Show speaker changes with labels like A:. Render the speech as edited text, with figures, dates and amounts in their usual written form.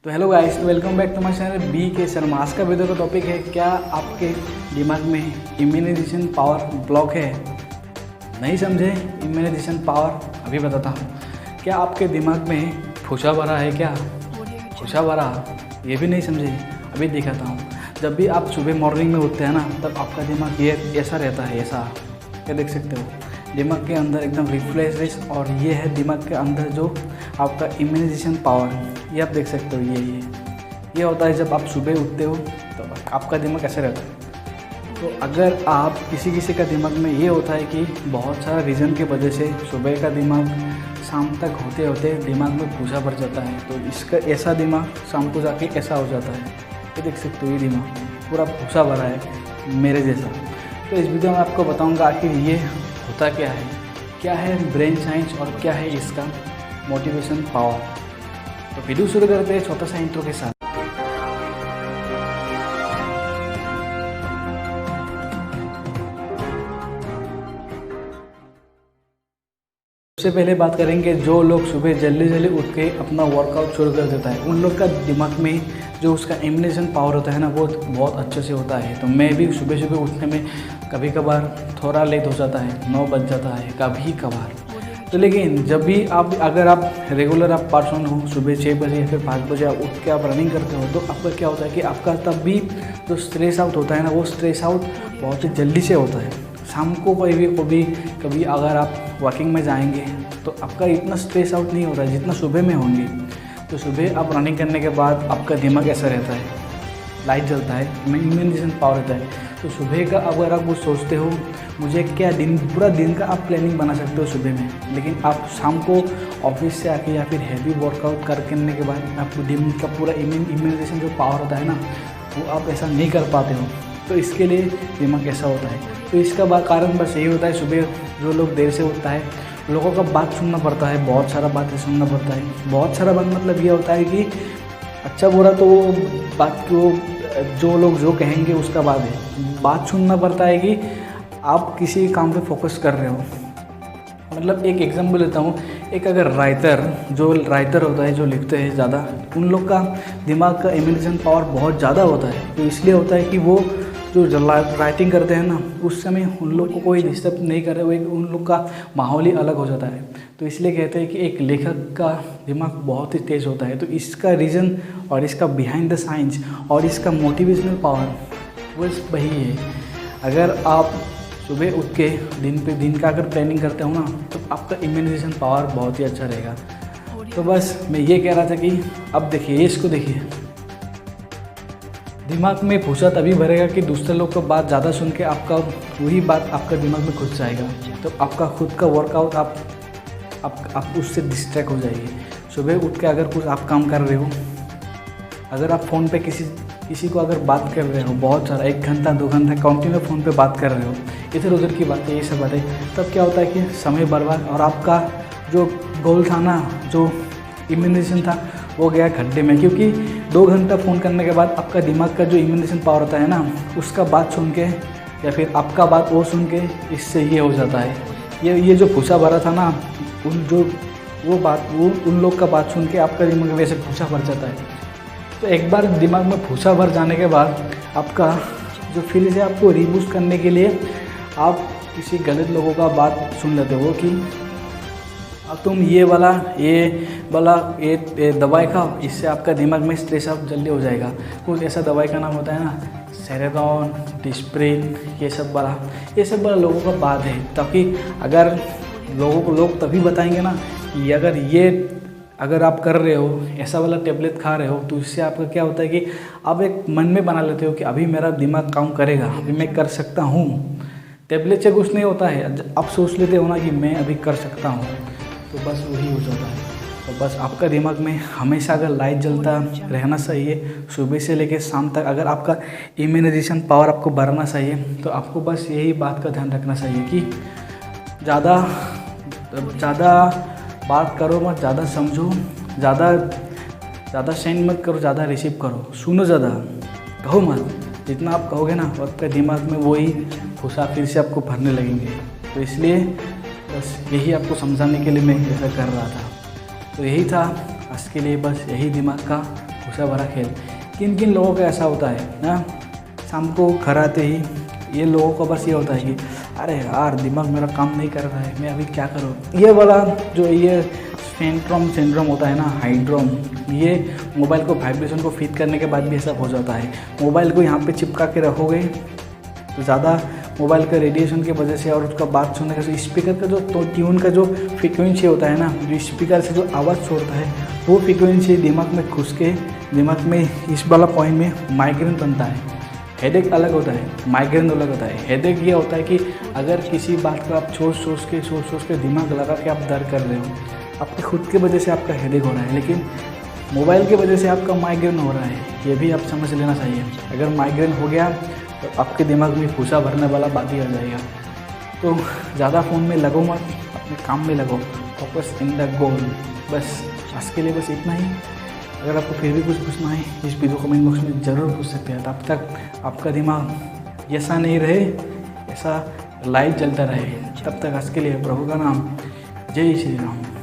A: तो hello guys, welcome back to my channel B K Sharma. आज का वीडियो का टॉपिक है, क्या आपके दिमाग में इम्यूनाइजेशन पावर ब्लॉक है? नहीं समझे इम्यूनाइजेशन पावर? अभी बताता हूँ। क्या आपके दिमाग में फूसा भरा है? क्या फूसा भरा ये भी नहीं समझे? अभी दिखाता हूँ। जब भी आप सुबह मॉर्निंग में उठते हैं ना, तब आपका दिमाग ये ऐसा रहता है, ऐसा क्या देख सकते हो? दिमाग के अंदर एकदम रिफ्रेश, और ये है दिमाग के अंदर जो आपका इम्यूनाइजेशन पावर, ये आप देख सकते हो। ये होता है जब आप सुबह उठते हो तो आपका दिमाग ऐसे रहता है। तो अगर आप किसी का दिमाग में ये होता है कि बहुत सारा रीज़न की वजह से सुबह का दिमाग शाम तक होते होते दिमाग में फूसा भर जाता है, तो इसका ऐसा दिमाग शाम को जाके ऐसा हो जाता है। ये देख सकते हो, ये दिमाग पूरा फूसा भरा है मेरे जैसा। तो इस वीडियो में आपको बताऊँगा आखिर ये होता क्या है ब्रेन साइंस, और क्या है इसका मोटिवेशन पावर। तो वीडियो शुरू करते हैं छोटा सा इंट्रो के साथ। सबसे पहले बात करेंगे जो लोग सुबह जल्दी उठ के अपना वर्कआउट शुरू कर देता है, उन लोग का दिमाग में जो उसका इम्यूनेशन पावर होता है ना, वो बहुत अच्छे से होता है। तो मैं भी सुबह उठने में कभी कभार थोड़ा लेट हो जाता है, 9 बज जाता है कभी कभार। तो लेकिन जब भी अगर आप रेगुलर आप पर्सन हो, सुबह 6 बजे या फिर 5 बजे आप उठ के आप रनिंग करते हो, तो आपका क्या होता है कि आपका तब भी जो स्ट्रेस आउट होता है ना, वो स्ट्रेस आउट बहुत ही जल्दी से होता है। शाम को कभी अगर आप वॉकिंग में जाएंगे तो आपका इतना स्ट्रेस आउट नहीं होता है जितना सुबह में होंगे। तो सुबह आप रनिंग करने के बाद आपका दिमाग ऐसा रहता है, लाइट जलता है, इम्यूनाइजेशन पावर रहता है। तो सुबह का अगर आप कुछ सोचते हो, मुझे क्या पूरा दिन का आप प्लानिंग बना सकते हो सुबह में, लेकिन आप शाम को ऑफिस से आके या फिर हैवी वर्कआउट करने के बाद आपको दिन का पूरा इम्यूनाइजेशन जो पावर होता है ना, वो आप ऐसा नहीं कर पाते हो। तो इसके लिए दिमाग ऐसा होता है। तो इसका कारण बस यही होता है, सुबह जो लोग देर से उठता है, लोगों का बात सुनना पड़ता है, बहुत सारा बातें सुनना पड़ता है। बहुत सारा बात मतलब ये होता है कि अच्छा बुरा तो वो बात को जो लोग जो कहेंगे उसका बात है, बात सुनना पड़ता है कि आप किसी काम पे फोकस कर रहे हो। मतलब एक एग्जांपल लेता हूँ, एक अगर राइटर होता है, जो लिखते हैं ज़्यादा, उन लोग का दिमाग का इम्यूनेशन पावर बहुत ज़्यादा होता है। तो इसलिए होता है कि वो जो राइटिंग करते हैं ना, उस समय उन लोग को कोई डिस्टर्ब नहीं करे, वो उन लोग का माहौल ही अलग हो जाता है। तो इसलिए कहते हैं कि एक लेखक का दिमाग बहुत ही तेज़ होता है। तो इसका रीज़न और इसका बिहाइंड द साइंस और इसका मोटिवेशनल पावर वो वही है। अगर आप सुबह उठ के दिन का अगर प्लानिंग करते हो ना, तो आपका इम्यूनाइजेशन पावर बहुत ही अच्छा रहेगा। तो बस मैं ये कह रहा था कि अब देखिए, इसको देखिए, दिमाग में फूसा तभी भरेगा कि दूसरे लोग को बात ज़्यादा सुन के आपका वही बात आपका दिमाग में घुस जाएगा। तो आपका खुद का वर्कआउट आप उससे डिस्ट्रैक्ट हो जाइए। सुबह उठ के अगर कुछ आप काम कर रहे हो, अगर आप फ़ोन पे किसी को अगर बात कर रहे हो, बहुत सारा 1 घंटा 2 घंटा कंटिन्यू फ़ोन पे बात कर रहे हो, इधर उधर की बातें, ये सब बातें, तब क्या होता है कि समय बर्बाद, और आपका जो गोल था ना, जो इम्यूनाइजेशन था, वो गया खड्डे में। क्योंकि 2 घंटा फ़ोन करने के बाद आपका दिमाग का जो इम्यूनाइजेशन पावर होता है ना, उसका बात सुन के या फिर आपका बात वो सुन के, इससे ये हो जाता है, ये जो फूसा भरा था ना, उन लोग का बात सुन के आपका दिमाग में वैसे फूसा भर जाता है। तो एक बार दिमाग में फूसा भर जाने के बाद आपका जो फील है, आपको रीबूस्ट करने के लिए आप किसी गलत लोगों का बात सुन लेते हो कि अब तुम ये दवाई खाओ, इससे आपका दिमाग में स्ट्रेस आउट जल्दी हो जाएगा। कुछ ऐसा दवाई का नाम होता है ना, सेरेटोन, डिस्प्रिन, ये सब वाला लोगों का बात है। ताकि अगर लोग तभी बताएंगे ना कि अगर आप कर रहे हो, ऐसा वाला टेबलेट खा रहे हो, तो इससे आपका क्या होता है कि आप एक मन में बना लेते हो कि अभी मेरा दिमाग काम करेगा, अभी मैं कर सकता हूँ। टेबलेट से कुछ नहीं होता है, आप सोच लेते हो ना कि मैं अभी कर सकता हूँ, तो बस वही हो जाता है। तो बस आपका दिमाग में हमेशा अगर लाइट जलता रहना चाहिए, सुबह से लेकर शाम तक। अगर आपका इम्यूनाइजेशन पावर आपको बढ़ाना चाहिए, तो आपको बस यही बात का ध्यान रखना चाहिए कि ज़्यादा बात करो मत, ज़्यादा समझो, ज़्यादा सेंड मत करो, ज़्यादा रिसीव करो, सुनो ज़्यादा, कहो मत। जितना आप कहोगे ना, आपका दिमाग में वही फूसा फिर से आपको भरने लगेंगे। तो इसलिए बस यही आपको समझाने के लिए मैं ऐसा कर रहा था। तो यही था आज के लिए, बस यही दिमाग का भूसा भरा खेल। किन किन लोगों का ऐसा होता है ना, शाम को घर आते ही ये लोगों को बस ये होता है कि अरे यार दिमाग मेरा काम नहीं कर रहा है, मैं अभी क्या करूँ। ये वाला जो ये स्पेक्ट्रम सिंड्रोम होता है ना, हाइड्रोम, ये मोबाइल को वाइब्रेशन को फीड करने के बाद भी ऐसा हो जाता है। मोबाइल को यहाँ पे चिपका के रखोगे तो ज़्यादा मोबाइल का रेडिएशन की वजह से और उसका बात सुनने का स्पीकर का जो ट्यून का जो फ्रिक्वेंसी होता है ना, जो स्पीकर से जो आवाज़ छोड़ता है वो फ्रिक्वेंसी दिमाग में घुस के दिमाग में इस वाला पॉइंट में माइग्रेन बनता है। हेडेक अलग होता है, माइग्रेन अलग होता है। हेडेक ये होता है कि अगर किसी बात को आप सोच सोच के दिमाग लगा के आप दर्द कर रहे हो, आपकी खुद की वजह से आपका हेडेक हो रहा है, लेकिन मोबाइल की वजह से आपका माइग्रेन हो रहा है, ये भी आप समझ लेना चाहिए। अगर माइग्रेन हो गया तो आपके दिमाग में भूसा भरने वाला बात ही आ जाएगा। तो ज़्यादा फ़ोन में लगो मत, अपने काम में लगो, फोकस इन द गोल। बस आज के लिए बस इतना ही। अगर आपको फिर भी कुछ पूछना है इस वीडियो कमेंट बॉक्स में ज़रूर पूछ सकते हैं। तब तक आपका दिमाग ऐसा नहीं रहे, ऐसा लाइट जलता रहे। तब तक आज के लिए प्रभु का नाम, जय श्री राम।